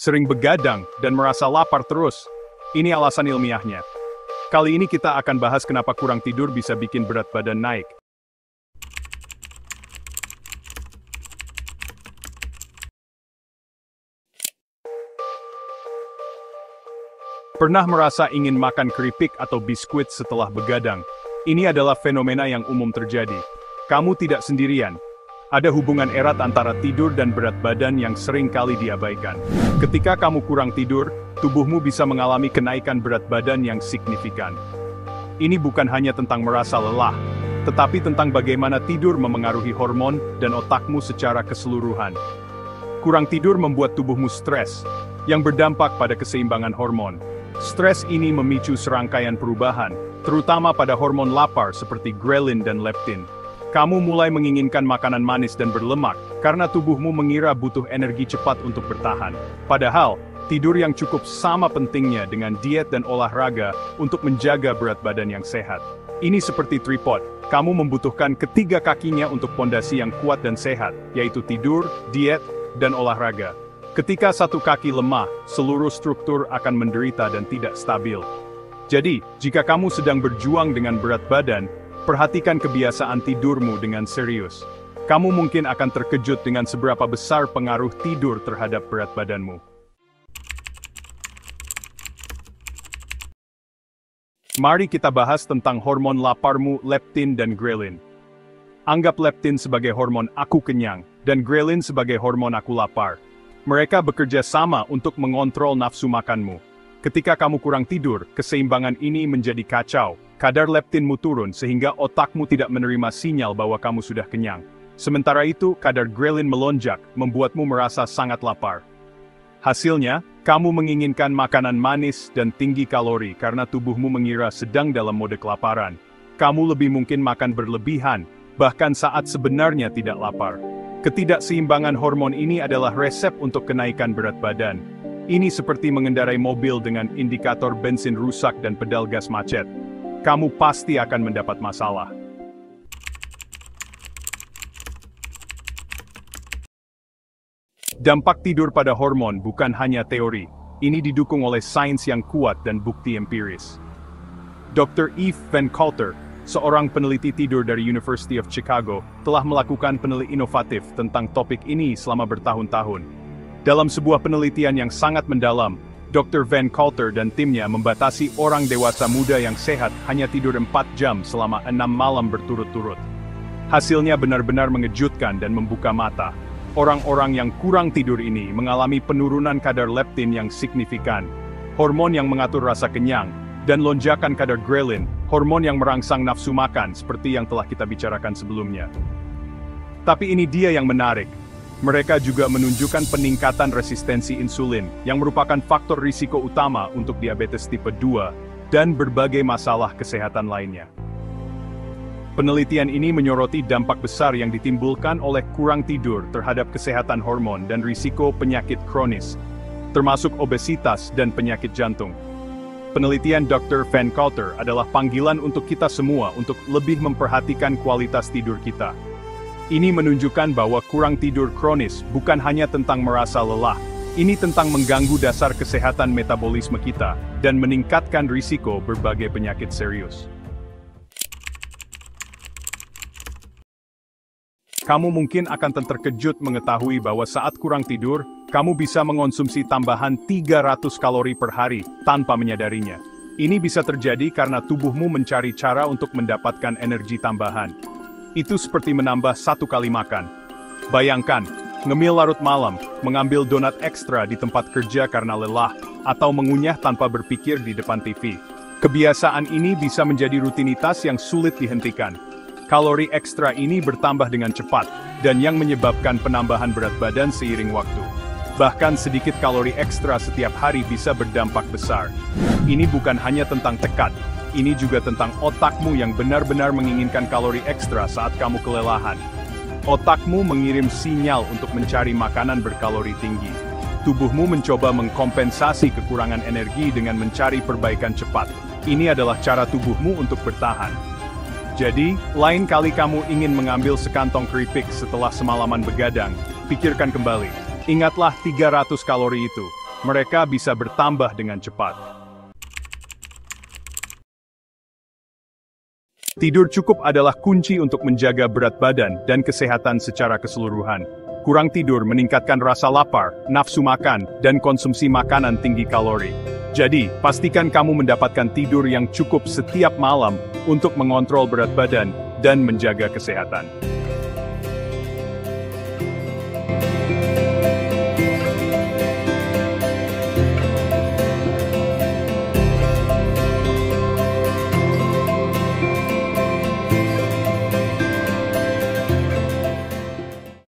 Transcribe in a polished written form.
sering begadang, dan merasa lapar terus. Ini alasan ilmiahnya. Kali ini kita akan bahas kenapa kurang tidur bisa bikin berat badan naik. Pernah merasa ingin makan keripik atau biskuit setelah begadang? Ini adalah fenomena yang umum terjadi. Kamu tidak sendirian. Ada hubungan erat antara tidur dan berat badan yang sering kali diabaikan. Ketika kamu kurang tidur, tubuhmu bisa mengalami kenaikan berat badan yang signifikan. Ini bukan hanya tentang merasa lelah, tetapi tentang bagaimana tidur memengaruhi hormon dan otakmu secara keseluruhan. Kurang tidur membuat tubuhmu stres, yang berdampak pada keseimbangan hormon. Stres ini memicu serangkaian perubahan, terutama pada hormon lapar seperti ghrelin dan leptin. Kamu mulai menginginkan makanan manis dan berlemak, karena tubuhmu mengira butuh energi cepat untuk bertahan. Padahal, tidur yang cukup sama pentingnya dengan diet dan olahraga untuk menjaga berat badan yang sehat. Ini seperti tripod, kamu membutuhkan ketiga kakinya untuk pondasi yang kuat dan sehat, yaitu tidur, diet, dan olahraga. Ketika satu kaki lemah, seluruh struktur akan menderita dan tidak stabil. Jadi, jika kamu sedang berjuang dengan berat badan, perhatikan kebiasaan tidurmu dengan serius. Kamu mungkin akan terkejut dengan seberapa besar pengaruh tidur terhadap berat badanmu. Mari kita bahas tentang hormon laparmu, leptin dan ghrelin. Anggap leptin sebagai hormon aku kenyang, dan ghrelin sebagai hormon aku lapar. Mereka bekerja sama untuk mengontrol nafsu makanmu. Ketika kamu kurang tidur, keseimbangan ini menjadi kacau. Kadar leptinmu turun sehingga otakmu tidak menerima sinyal bahwa kamu sudah kenyang. Sementara itu, kadar ghrelin melonjak, membuatmu merasa sangat lapar. Hasilnya, kamu menginginkan makanan manis dan tinggi kalori karena tubuhmu mengira sedang dalam mode kelaparan. Kamu lebih mungkin makan berlebihan, bahkan saat sebenarnya tidak lapar. Ketidakseimbangan hormon ini adalah resep untuk kenaikan berat badan. Ini seperti mengendarai mobil dengan indikator bensin rusak dan pedal gas macet. Kamu pasti akan mendapat masalah. Dampak tidur pada hormon bukan hanya teori. Ini didukung oleh sains yang kuat dan bukti empiris. Dr. Eve Van Coulter, seorang peneliti tidur dari University of Chicago, telah melakukan penelitian inovatif tentang topik ini selama bertahun-tahun. Dalam sebuah penelitian yang sangat mendalam, Dr. Van Coulter dan timnya membatasi orang dewasa muda yang sehat hanya tidur 4 jam selama 6 malam berturut-turut. Hasilnya benar-benar mengejutkan dan membuka mata. Orang-orang yang kurang tidur ini mengalami penurunan kadar leptin yang signifikan, hormon yang mengatur rasa kenyang, dan lonjakan kadar ghrelin, hormon yang merangsang nafsu makan seperti yang telah kita bicarakan sebelumnya. Tapi ini dia yang menarik. Mereka juga menunjukkan peningkatan resistensi insulin, yang merupakan faktor risiko utama untuk diabetes tipe 2, dan berbagai masalah kesehatan lainnya. Penelitian ini menyoroti dampak besar yang ditimbulkan oleh kurang tidur terhadap kesehatan hormon dan risiko penyakit kronis, termasuk obesitas dan penyakit jantung. Penelitian Dr. Van Coulter adalah panggilan untuk kita semua untuk lebih memperhatikan kualitas tidur kita. Ini menunjukkan bahwa kurang tidur kronis bukan hanya tentang merasa lelah, ini tentang mengganggu dasar kesehatan metabolisme kita, dan meningkatkan risiko berbagai penyakit serius. Kamu mungkin akan terkejut mengetahui bahwa saat kurang tidur, kamu bisa mengonsumsi tambahan 300 kalori per hari, tanpa menyadarinya. Ini bisa terjadi karena tubuhmu mencari cara untuk mendapatkan energi tambahan. Itu seperti menambah 1 kali makan. Bayangkan, ngemil larut malam, mengambil donat ekstra di tempat kerja karena lelah, atau mengunyah tanpa berpikir di depan TV. Kebiasaan ini bisa menjadi rutinitas yang sulit dihentikan. Kalori ekstra ini bertambah dengan cepat, dan yang menyebabkan penambahan berat badan seiring waktu. Bahkan sedikit kalori ekstra setiap hari bisa berdampak besar. Ini bukan hanya tentang tekad, ini juga tentang otakmu yang benar-benar menginginkan kalori ekstra saat kamu kelelahan. Otakmu mengirim sinyal untuk mencari makanan berkalori tinggi. Tubuhmu mencoba mengkompensasi kekurangan energi dengan mencari perbaikan cepat. Ini adalah cara tubuhmu untuk bertahan. Jadi, lain kali kamu ingin mengambil sekantong keripik setelah semalaman begadang, pikirkan kembali. Ingatlah 300 kalori itu. mereka bisa bertambah dengan cepat. Tidur cukup adalah kunci untuk menjaga berat badan dan kesehatan secara keseluruhan. Kurang tidur meningkatkan rasa lapar, nafsu makan, dan konsumsi makanan tinggi kalori. Jadi, pastikan kamu mendapatkan tidur yang cukup setiap malam untuk mengontrol berat badan dan menjaga kesehatan.